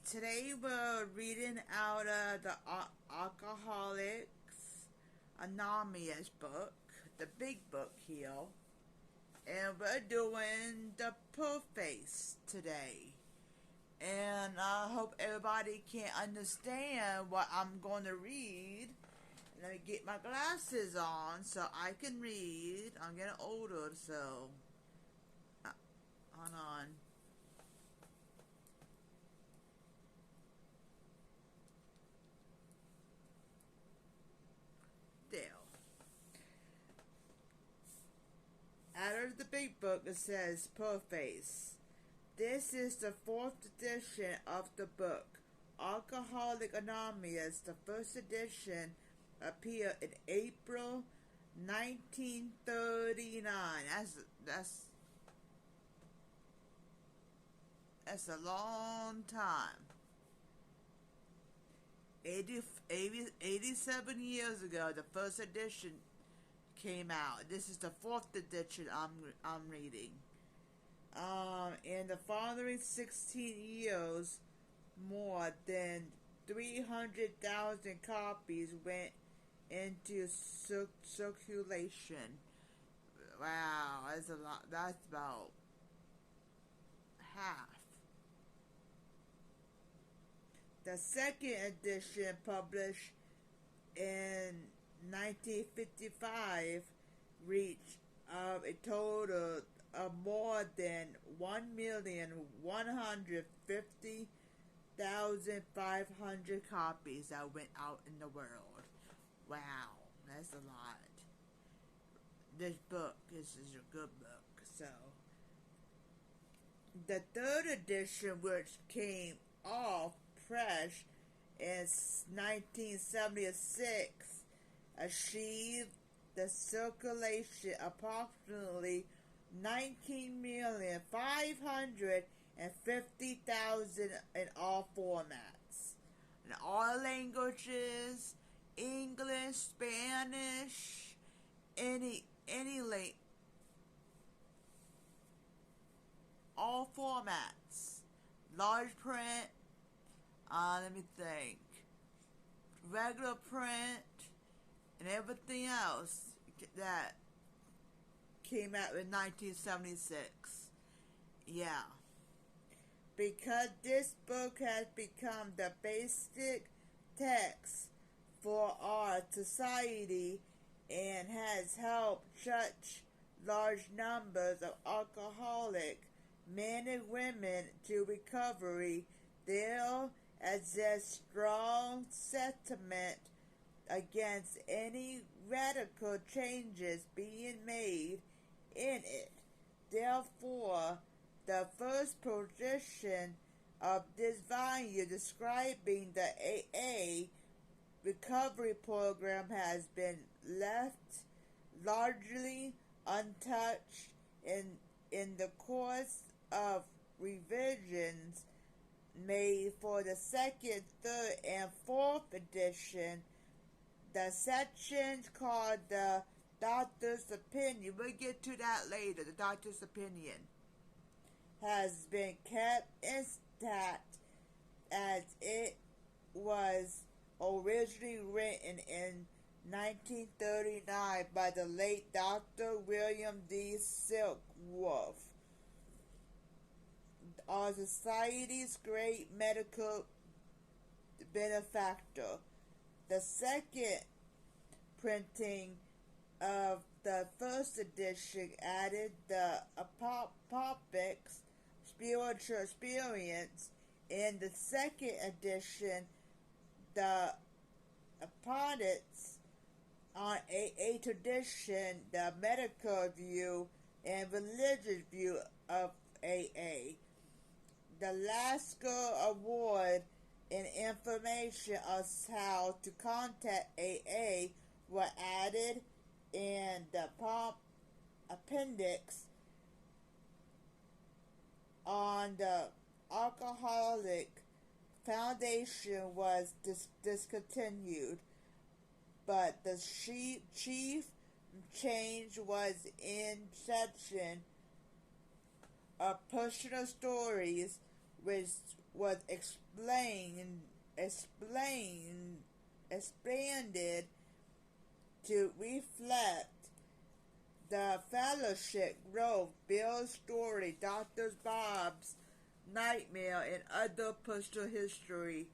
Today we're reading out of the Alcoholics Anonymous book, the big book here, and we're doing the preface today. And I hope everybody can understand what I'm going to read. Let me get my glasses on so I can read. I'm getting older, so hold on. Out of the big book, it says preface. This is the 4th edition of the book. Alcoholic Anonymous, the first edition, appeared in April 1939. That's a long time. 87 years ago, the first edition came out. This is the 4th edition I'm reading. In the following 16 years, more than 300,000 copies went into circulation. Wow, that's a lot. That's about half. The second edition, published in 1955, reached a total of more than 1,150,500 copies that went out in the world. Wow, that's a lot. This is a good book. So, the third edition, which came off fresh in 1976, achieved the circulation approximately 19,550,000 in all formats. In all languages, English, Spanish, any all formats. Large print, let me think, regular print, and everything else that came out in 1976. Yeah. Because this book has become the basic text for our society and has helped such large numbers of alcoholic men and women to recovery, there is a strong sentiment against any radical changes being made in it. Therefore, the first position of this volume describing the AA recovery program has been left largely untouched in the course of revisions made for the 2nd, 3rd, and 4th edition. The sections called the doctor's opinion, we'll get to that later, the doctor's opinion, has been kept intact as it was originally written in 1939 by the late Dr. William D. Silkworth, our society's great medical benefactor. The second printing of the first edition added the apoplectic spiritual experience. In the second edition, the opponents on a tradition, the medical view, and religious view of AA. The Lasker Award and information on how to contact AA were added, and the appendix on the Alcoholic Foundation was discontinued, but the chief change was in section of personal stories, which was expanded to reflect the fellowship growth, Bill's story, Dr. Bob's nightmare, and other personal history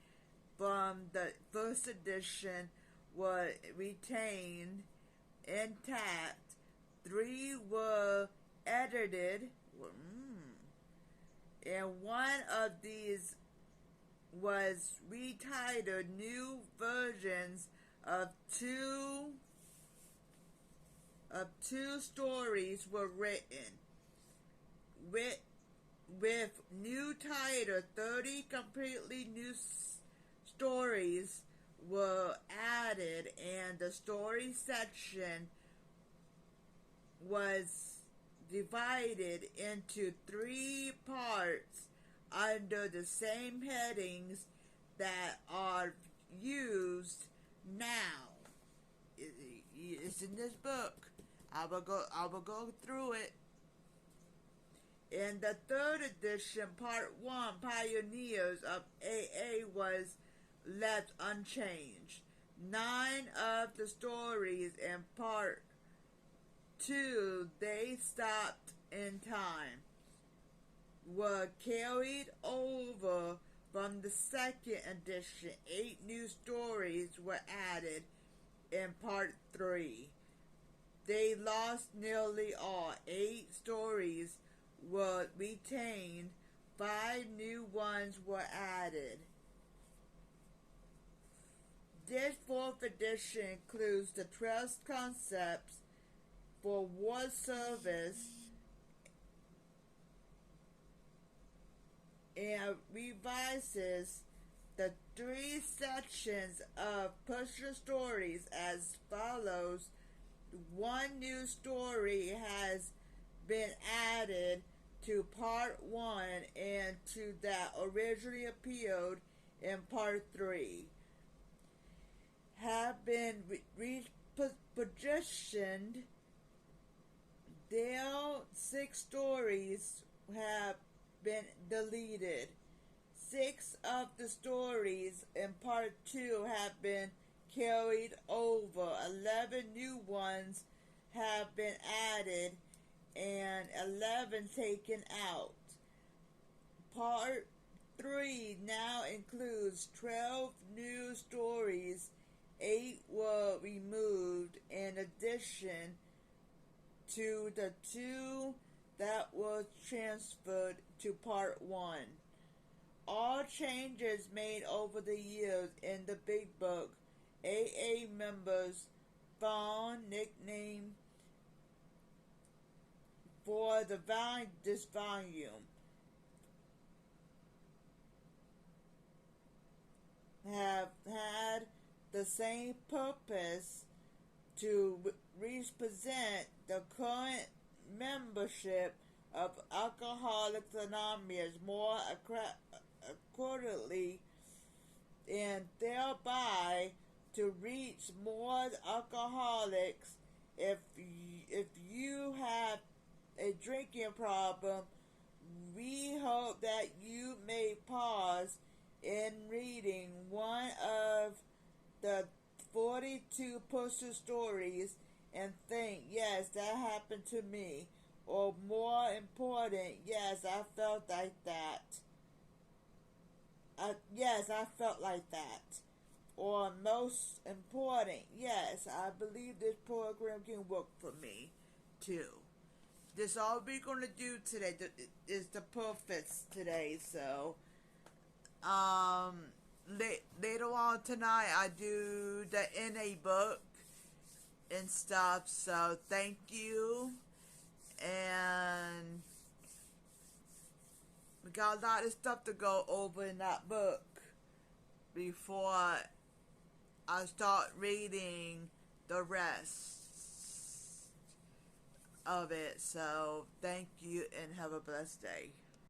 from the first edition were retained intact. 3 were edited, and one of these was retitled. New versions of two stories were written with new title. 30 completely new stories were added, and the story section was divided into 3 parts under the same headings that are used now. It's in this book. I will go through it. In the 3rd edition, Part 1, Pioneers of AA, was left unchanged. 9 of the stories in Part 2, They Stopped in Time, were carried over from the 2nd edition. 8 new stories were added in Part 3. They lost nearly all. 8 stories were retained. 5 new ones were added. This 4th edition includes the 12 concepts for war service and revises the 3 sections of personal stories as follows. 1 new story has been added to Part 1 and to that originally appeared in Part 3. Have been repositioned. There 6 stories have been deleted. 6 of the stories in Part 2 have been carried over. 11 new ones have been added and 11 taken out. Part 3 now includes 12 new stories. 8 were removed in addition to the 2 that were transferred to Part 1. All changes made over the years in the Big Book. AA members found nickname for this volume have had the same purpose to represent the current membership of Alcoholics Anonymous more accurately, and thereby to reach more alcoholics. If you have a drinking problem, we hope that you may pause in reading one of the 42 personal stories and think, yes, that happened to me. Or more important, yes, I felt like that. Yes, I felt like that. Or most important, yes, I believe this program can work for me too. This all we're going to do today is the preface today. So, later on tonight, I do the NA book and stuff. So, thank you. And we got a lot of stuff to go over in that book before I start reading the rest of it. So, thank you and have a blessed day.